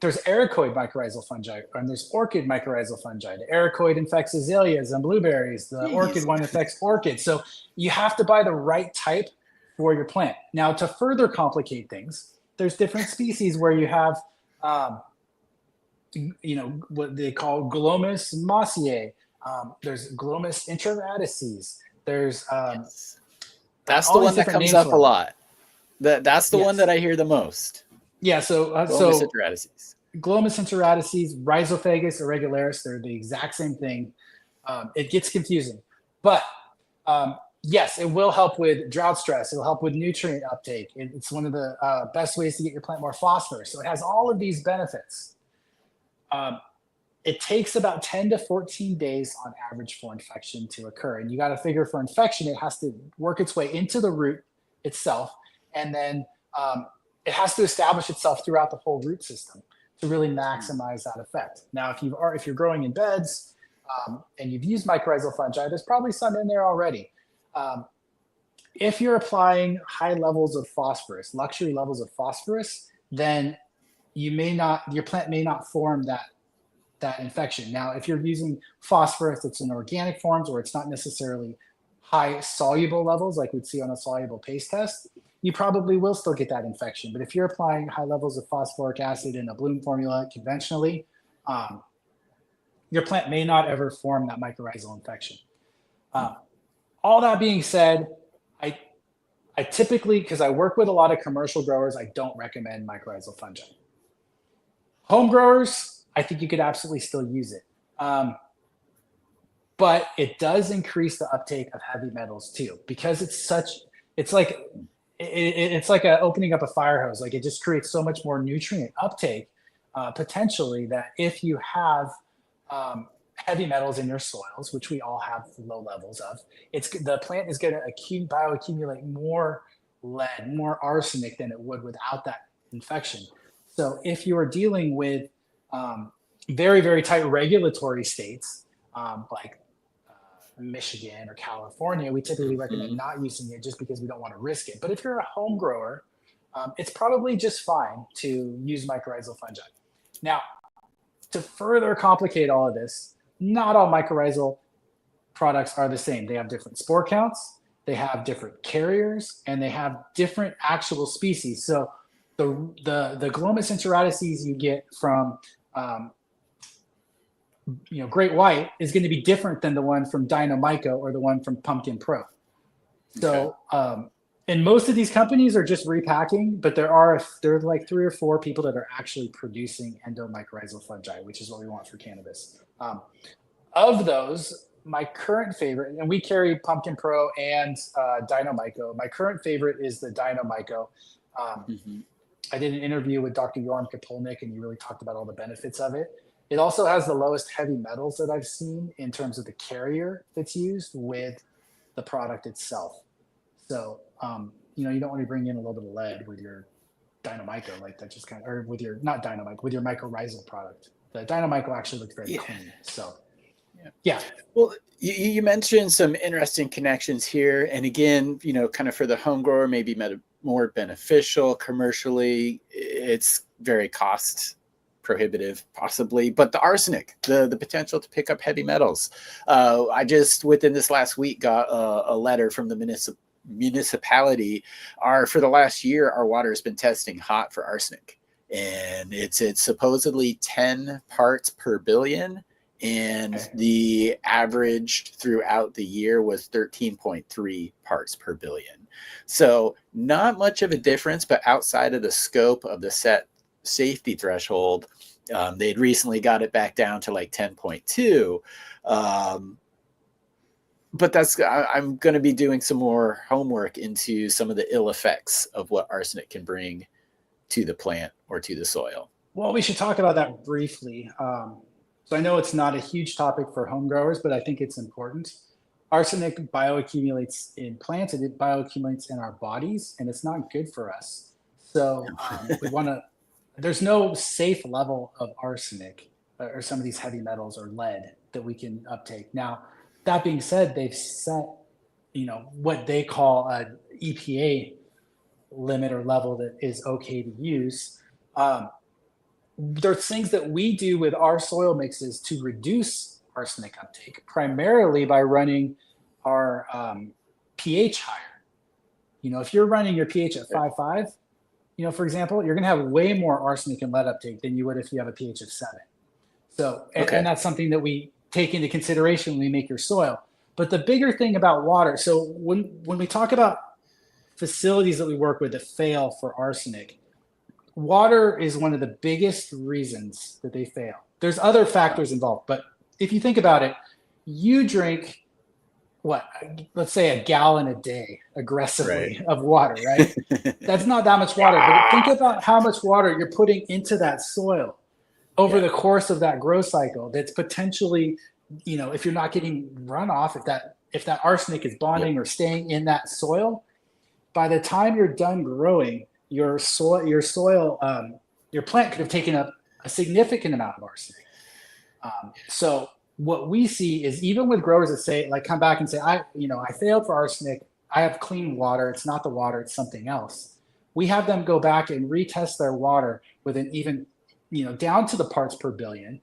There's ericoid mycorrhizal fungi, and there's orchid mycorrhizal fungi. The ericoid infects azaleas and blueberries. The orchid one infects orchids. So you have to buy the right type for your plant. Now, to further complicate things, there's different species where you have, what they call Glomus mossiae. There's Glomus intraradices. There's that's the one that comes up a lot. That's the one that I hear the most. Yeah, so Glomus intraradices. Glomus intraradices, Rhizophagus irregularis, they're the exact same thing. It gets confusing, but yes, it will help with drought stress. It'll help with nutrient uptake. It's one of the best ways to get your plant more phosphorus. So it has all of these benefits. It takes about 10 to 14 days on average for infection to occur. And you got to figure for infection, it has to work its way into the root itself. And then it has to establish itself throughout the whole root system to really maximize that effect. Now, if you're growing in beds and you've used mycorrhizal fungi, there's probably some in there already. If you're applying high levels of phosphorus, luxury levels of phosphorus, then your plant may not form that infection. Now, if you're using phosphorus, it's in organic forms, or it's not necessarily high soluble levels like we'd see on a soluble paste test, you probably will still get that infection. But if you're applying high levels of phosphoric acid in a bloom formula conventionally, your plant may not ever form that mycorrhizal infection. All that being said, I typically, because I work with a lot of commercial growers, I don't recommend mycorrhizal fungi. Home growers, I think you could absolutely still use it. But it does increase the uptake of heavy metals too, because it's like opening up a fire hose. Like, it just creates so much more nutrient uptake, potentially, that if you have heavy metals in your soils, which we all have low levels of, the plant is going to bioaccumulate more lead, more arsenic than it would without that infection. So if you are dealing with very, very tight regulatory states, like Michigan or California, we typically recommend not using it just because we don't want to risk it. But if you're a home grower, it's probably just fine to use mycorrhizal fungi. Now, to further complicate all of this, not all mycorrhizal products are the same. They have different spore counts, they have different carriers, and they have different actual species. So the Glomus intraradices you get from Great White is going to be different than the one from Dynamyco or the one from Pumpkin Pro. So, and most of these companies are just repacking, but there are like 3 or 4 people that are actually producing endomycorrhizal fungi, which is what we want for cannabis. Of those, my current favorite, and we carry Pumpkin Pro and Dynamyco. My current favorite is the Dynamyco. I did an interview with Dr. Jorm Kapolnik, and he really talked about all the benefits of it. It also has the lowest heavy metals that I've seen in terms of the carrier that's used with the product itself. So, you don't want to bring in a little bit of lead with your Dynamyco, like that just or with your, not Dynamyco, with your Mycorrhizal product. The Dynamyco actually looks very clean. So, yeah. Well, you mentioned some interesting connections here. And again, kind of for the home grower, maybe more beneficial commercially. It's very cost prohibitive, possibly, but the arsenic, the potential to pick up heavy metals. I just within this last week got a letter from the municipality. For the last year, our water has been testing hot for arsenic, and it's supposedly 10 parts per billion, and the average throughout the year was 13.3 parts per billion. So not much of a difference, but outside of the scope of the set safety threshold. They'd recently got it back down to like 10.2. But I'm going to be doing some more homework into some of the ill effects of what arsenic can bring to the plant or to the soil. Well, we should talk about that briefly. So I know it's not a huge topic for home growers, but I think it's important. Arsenic bioaccumulates in plants, and it bioaccumulates in our bodies, and it's not good for us. So there's no safe level of arsenic or some of these heavy metals or lead that we can uptake. Now, that being said, they've set, what they call an EPA limit or level that is okay to use. There's things that we do with our soil mixes to reduce arsenic uptake, primarily by running our pH higher. If you're running your pH at 5.5, for example, you're going to have way more arsenic and lead uptake than you would if you have a pH of 7. So, and that's something that we take into consideration when we make your soil. But the bigger thing about water, so when we talk about facilities that we work with that fail for arsenic, water is one of the biggest reasons that they fail. There's other factors involved, but if you think about it, you drink let's say a gallon a day aggressively of water, right? That's not that much water, but think about how much water you're putting into that soil over the course of that growth cycle. That's potentially, if you're not getting runoff, if that arsenic is bonding or staying in that soil, by the time you're done growing, your plant could have taken up a significant amount of arsenic. So what we see is, even with growers that say, like, come back and say, I failed for arsenic, I have clean water, it's not the water, it's something else. We have them go back and retest their water with an even, down to the parts per billion.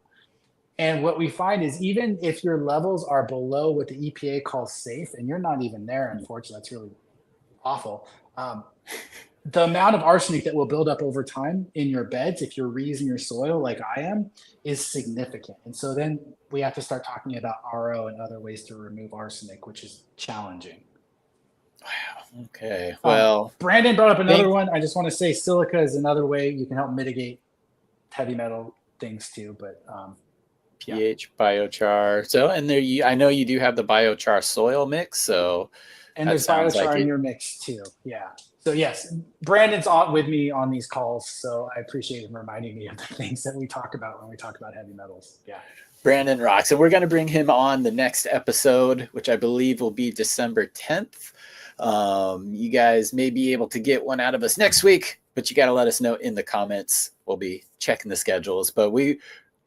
And what we find is, even if your levels are below what the EPA calls safe, and you're not even there, unfortunately, that's really awful. The amount of arsenic that will build up over time in your beds, if you're reusing your soil like I am, is significant. And so then we have to start talking about RO and other ways to remove arsenic, which is challenging. Wow. Okay. Well, Brandon brought up another one. I just want to say silica is another way you can help mitigate heavy metal things too. But pH, biochar. So, and I know you do have the biochar soil mix. So, and there's biochar in your mix too. Yeah. So yes, Brandon's with me on these calls, so I appreciate him reminding me of the things that we talk about when we talk about heavy metals. Yeah. Brandon rocks. And we're going to bring him on the next episode, which I believe will be December 10th. You guys may be able to get one out of us next week, but you got to let us know in the comments. We'll be checking the schedules, but we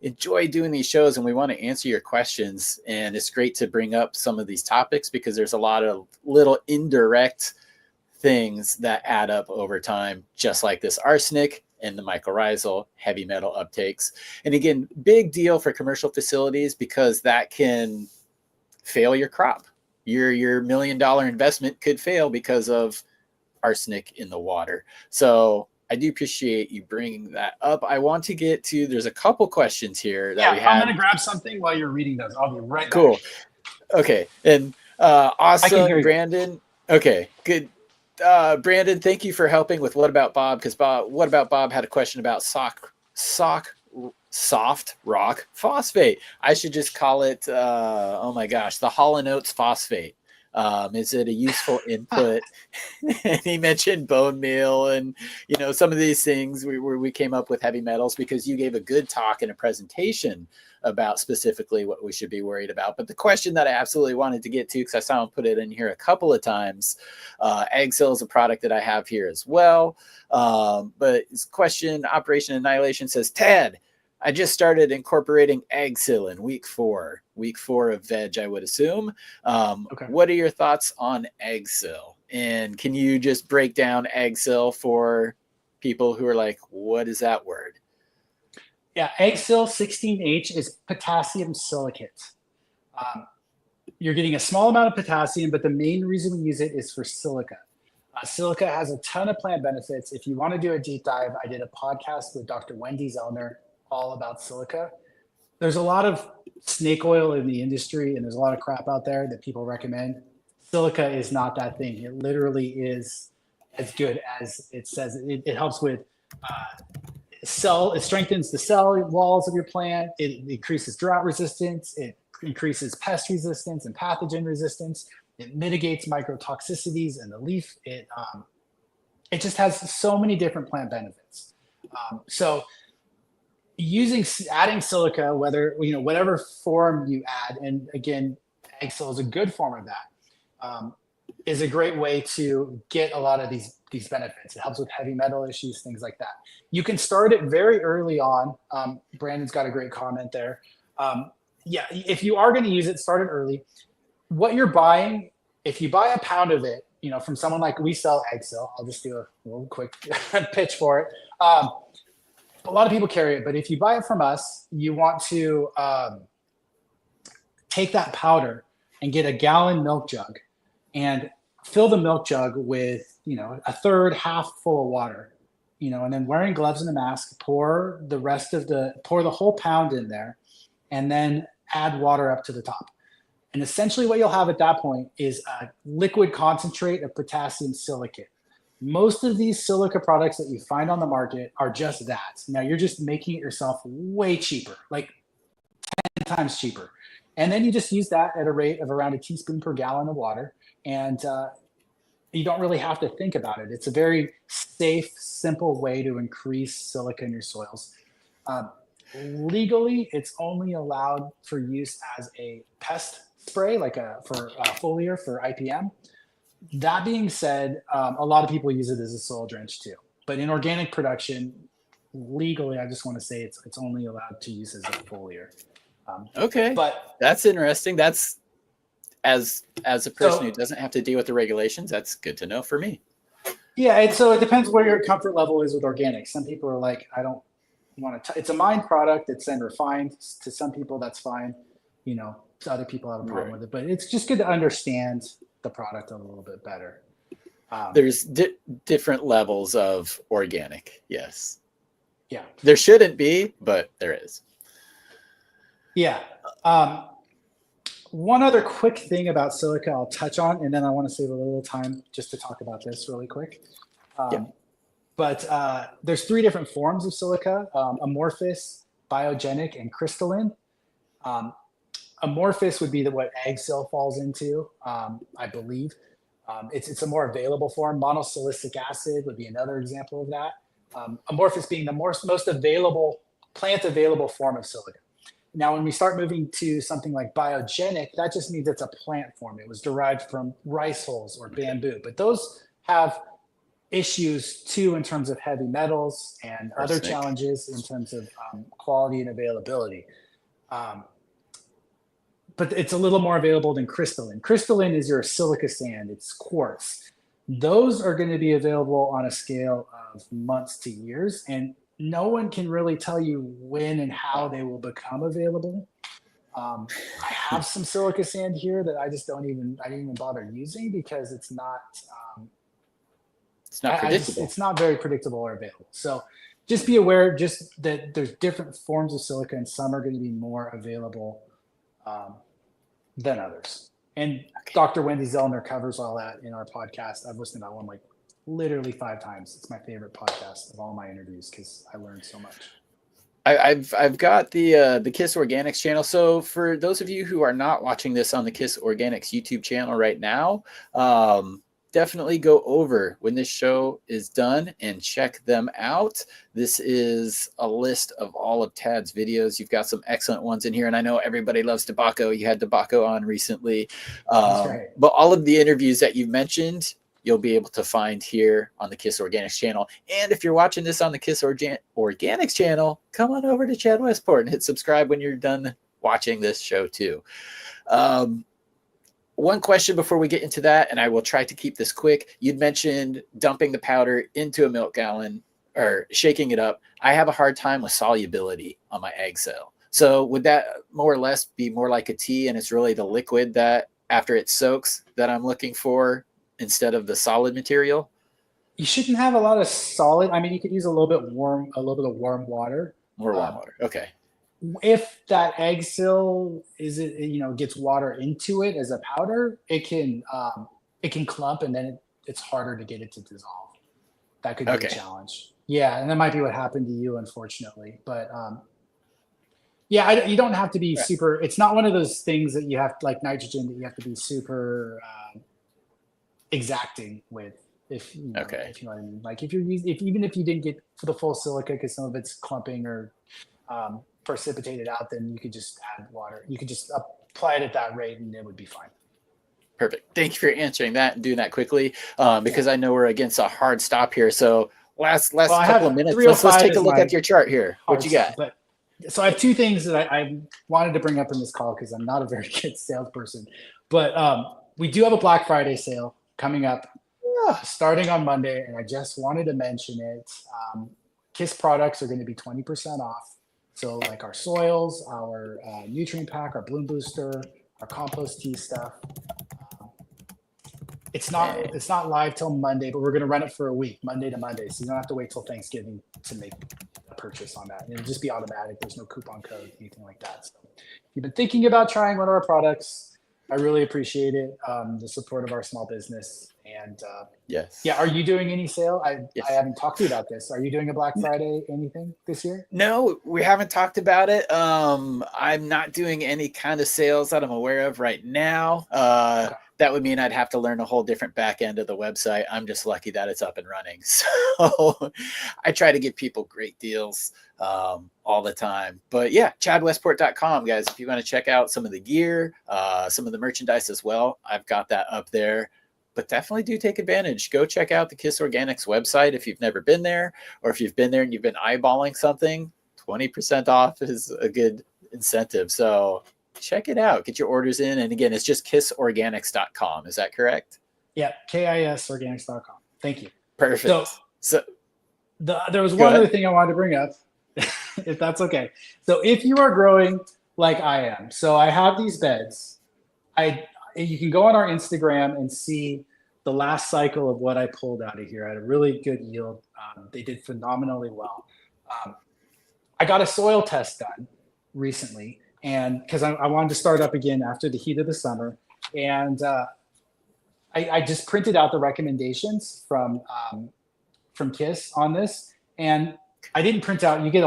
enjoy doing these shows and we want to answer your questions. And it's great to bring up some of these topics because there's a lot of little indirect things that add up over time, just like this arsenic and the mycorrhizal heavy metal uptakes. And again, big deal for commercial facilities because that can fail your crop. Your $1 million investment could fail because of arsenic in the water. So I do appreciate you bringing that up. I want to get to, there's a couple questions here that we I'm had. gonna grab something while you're reading those. I'll be right back. Cool. Okay. And I can hear awesome, you. Brandon. Okay, good. Brandon, thank you for helping with What About Bob? Because What About Bob had a question about soft rock phosphate. I should just call it, oh my gosh, the Hall & Oates phosphate. Is it a useful input? And he mentioned bone meal and, you know, some of these things where we came up with heavy metals because you gave a good talk and a presentation about specifically what we should be worried about. But the question that I absolutely wanted to get to, because I saw him put it in here a couple of times, egg cell is a product that I have here as well. But his question, Operation Annihilation, says, Tad, I just started incorporating egg cell in week 4 of veg, I would assume. Okay. What are your thoughts on egg cell? And can you just break down egg cell for people who are like, what is that word? Yeah, egg cell 16H is potassium silicate. You're getting a small amount of potassium, but the main reason we use it is for silica. Silica has a ton of plant benefits. If you want to do a deep dive, I did a podcast with Dr. Wendy Zellner all about silica. There's a lot of snake oil in the industry, and there's a lot of crap out there that people recommend. Silica is not that thing. It literally is as good as it says. It helps with it strengthens the cell walls of your plant. It increases drought resistance. It increases pest resistance and pathogen resistance. It mitigates microtoxicities in the leaf. It just has so many different plant benefits. So adding silica, whatever form you add, and again, egg cell is a good form of that, is a great way to get a lot of these benefits. It helps with heavy metal issues, things like that. You can start it very early on. Brandon's got a great comment there. If you are going to use it, start it early. What you're buying, if you buy a pound of it, from someone like we sell egg cell, I'll just do a little quick pitch for it. A lot of people carry it, but if you buy it from us, you want to take that powder and get a gallon milk jug and fill the milk jug with, a third, half full of water, and then wearing gloves and a mask, pour the whole pound in there and then add water up to the top. And essentially what you'll have at that point is a liquid concentrate of potassium silicate. Most of these silica products that you find on the market are just that. Now you're just making it yourself way cheaper, like 10 times cheaper. And then you just use that at a rate of around a teaspoon per gallon of water. And you don't really have to think about it. It's a very safe, simple way to increase silica in your soils. Legally, it's only allowed for use as a pest spray, like for foliar for IPM. That being said, a lot of people use it as a soil drench too. But in organic production, legally, I just want to say it's only allowed to use as a foliar. Okay, but that's interesting. That's as a person who doesn't have to deal with the regulations, that's good to know for me. Yeah, so it depends where your comfort level is with organic. Some people are like, I don't want to. It's a mine product. It's then refined. To some people, that's fine. To other people have a problem with it. But it's just good to understand the product a little bit better. There's different levels of organic. Yes. Yeah. There shouldn't be, but there is. Yeah. One other quick thing about silica I'll touch on, and then I want to save a little time just to talk about this really quick. But there's 3 different forms of silica: amorphous, biogenic, and crystalline. Amorphous would be what egg cell falls into, I believe. It's a more available form. Monosilicic acid would be another example of that. Amorphous being the most available, plant available form of silica. Now, when we start moving to something like biogenic, that just means it's a plant form. It was derived from rice hulls or bamboo. But those have issues too in terms of heavy metals and other challenges in terms of quality and availability. But it's a little more available than crystalline. Crystalline is your silica sand. It's quartz. Those are going to be available on a scale of months to years, and no one can really tell you when and how they will become available. I have some silica sand here that I didn't even bother using because it's not It's not predictable. It's not very predictable or available. So just be aware just that there's different forms of silica, and some are going to be more available than others. And Okay. Dr. Wendy Zellner covers all that in our podcast. I've listened to that one like literally 5 times. It's my favorite podcast of all my interviews because I learned so much. I've got the KIS Organics channel. So for those of you who are not watching this on the KIS Organics YouTube channel right now, definitely go over when this show is done and check them out. This is a list of all of Tad's videos. You've got some excellent ones in here, and I know everybody loves tobacco. You had tobacco on recently. That's right. But all of the interviews that you mentioned, you'll be able to find here on the KIS Organics channel. And if you're watching this on the KIS Organics channel, come on over to Chad Westport and hit subscribe when you're done watching this show too. One question before we get into that, and I will try to keep this quick. You'd mentioned dumping the powder into a milk gallon or shaking it up. I have a hard time with solubility on my egg cell. So would that more or less be more like a tea, and it's really the liquid that after it soaks that I'm looking for instead of the solid material? You shouldn't have a lot of solid. I mean, you could use a little bit of warm water. More warm water. Okay. If that egg cell gets water into it as a powder, it can clump, and then it's harder to get it to dissolve. That could be a challenge. Yeah, and that might be what happened to you, unfortunately. But you don't have to be super. It's not one of those things that you have like nitrogen that you have to be super exacting with. If you know what I mean. Like even if you didn't get for the full silica because some of it's clumping or precipitated out, then you could just add water. You could just apply it at that rate and it would be fine. Perfect. Thank you for answering that and doing that quickly because I know we're against a hard stop here. So last couple of minutes, let's take a look at your chart here. What you got? So I have 2 things that I wanted to bring up in this call because I'm not a very good salesperson. But we do have a Black Friday sale coming up starting on Monday, and I just wanted to mention it. KIS products are going to be 20% off. So like our soils, our nutrient pack, our bloom booster, our compost tea stuff. It's not live till Monday, but we're going to run it for a week, Monday to Monday. So you don't have to wait till Thanksgiving to make a purchase on that. It'll just be automatic. There's no coupon code, anything like that. So if you've been thinking about trying one of our products, I really appreciate it. The support of our small business. And yes. Yeah, are you doing any sale? I haven't talked to you about this. Are you doing a Black Friday anything this year? No, we haven't talked about it. I'm not doing any kind of sales that I'm aware of right now. That would mean I'd have to learn a whole different back end of the website. I'm just lucky that it's up and running. So I try to give people great deals all the time. But yeah, chadwestport.com, guys. If you want to check out some of the gear, some of the merchandise as well, I've got that up there. But definitely do take advantage. Go check out the KIS Organics website if you've never been there, or if you've been there and you've been eyeballing something, 20% off is a good incentive. So check it out. Get your orders in. And again, it's just kisorganics.com. Is that correct? Yeah, KISorganics.com. Thank you. Perfect. So there was one other thing I wanted to bring up, if that's okay. So if you are growing like I am, so I have these beds. You can go on our Instagram and see the last cycle of what I pulled out of here. I had a really good yield. They did phenomenally well. I got a soil test done recently, and because I wanted to start up again after the heat of the summer, and I just printed out the recommendations from KIS on this, and I didn't print out. You get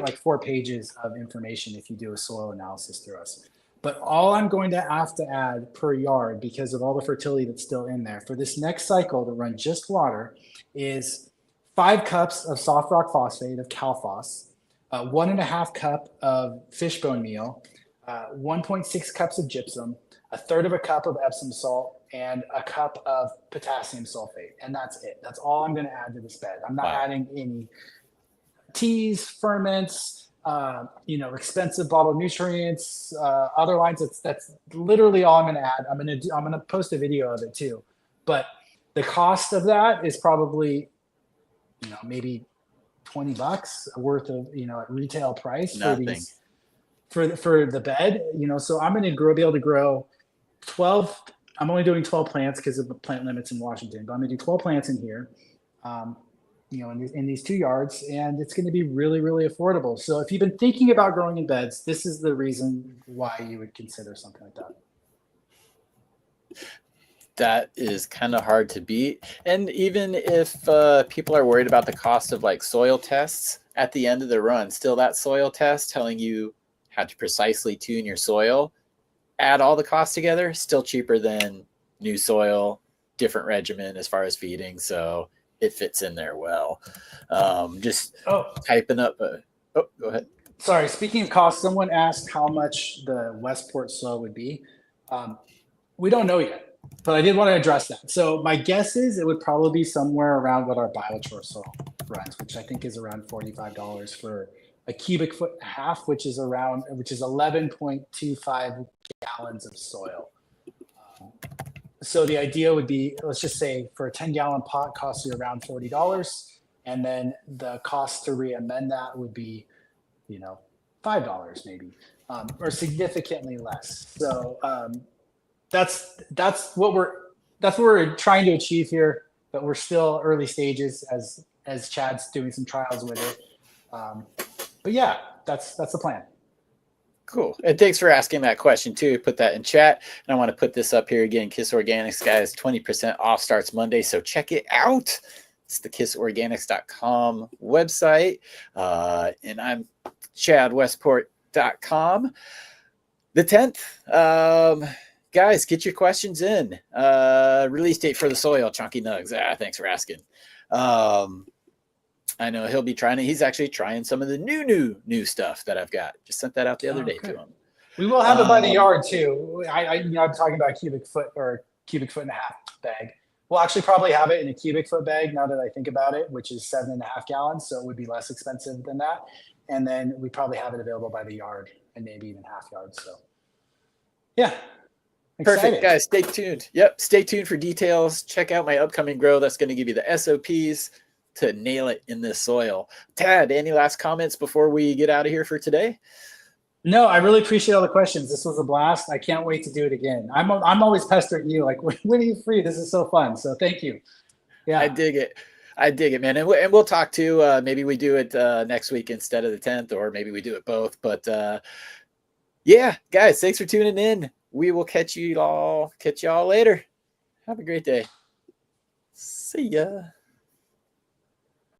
like 4 pages of information if you do a soil analysis through us. But all I'm going to have to add per yard, because of all the fertility that's still in there, for this next cycle to run just water, is 5 cups of soft rock phosphate of CalPhos, 1.5 cup of fishbone meal, 1.6 cups of gypsum, 1/3 cup of Epsom salt, and 1 cup of potassium sulfate. And that's it. That's all I'm going to add to this bed. I'm not adding any teas, ferments, expensive bottled nutrients, other lines. That's literally all I'm going to add. I'm going to post a video of it too. But the cost of that is probably, maybe $20 worth of, at retail price for the bed, so I'm going to be able to grow 12. I'm only doing 12 plants because of the plant limits in Washington, but I'm going to do 12 plants in here. in these 2 yards, and it's going to be really, really affordable. So if you've been thinking about growing in beds, this is the reason why you would consider something like that. That is kind of hard to beat. And even if people are worried about the cost of like soil tests at the end of the run, still that soil test telling you how to precisely tune your soil, add all the costs together, still cheaper than new soil, different regimen as far as feeding. So it fits in there well. Just typing up go ahead. Sorry, speaking of cost, someone asked how much the Westport soil would be. We don't know yet, but I did want to address that. So my guess is it would probably be somewhere around what our biochar soil runs, which I think is around $45 for a cubic foot and a half, which is 11.25 gallons of soil. So the idea would be, let's just say for a 10-gallon pot costs you around $40. And then the cost to re-amend that would be, $5 maybe, or significantly less. So that's what we're trying to achieve here, but we're still early stages as Chad's doing some trials with it. But yeah, that's the plan. Cool. And thanks for asking that question too. Put that in chat. And I want to put this up here again. KIS Organics, guys, 20% off starts Monday. So check it out. It's the kisorganics.com website. And I'm chadwestport.com. The 10th. Guys, get your questions in. Release date for the soil, Chunky Nugs. Thanks for asking. I know he'll be trying it. He's actually trying some of the new stuff that I've got. Just sent that out the other day to him. We will have it by the yard too. I'm talking about a cubic foot or cubic foot and a half bag. We'll actually probably have it in a cubic foot bag now that I think about it, which is 7.5 gallons. So it would be less expensive than that. And then we probably have it available by the yard and maybe even half yards. So yeah. Excited. Perfect, guys. Stay tuned. Yep. Stay tuned for details. Check out my upcoming grow. That's going to give you the SOPs to nail it in this soil. Tad, any last comments before we get out of here for today? No, I really appreciate all the questions. This was a blast. I can't wait to do it again. I'm always pestering you, like, when are you free? This is so fun. So thank you. Yeah, I dig it, man. And we'll talk to, maybe we do it next week instead of the 10th, or maybe we do it both. But yeah, guys, thanks for tuning in. We will catch y'all later. Have a great day. See ya.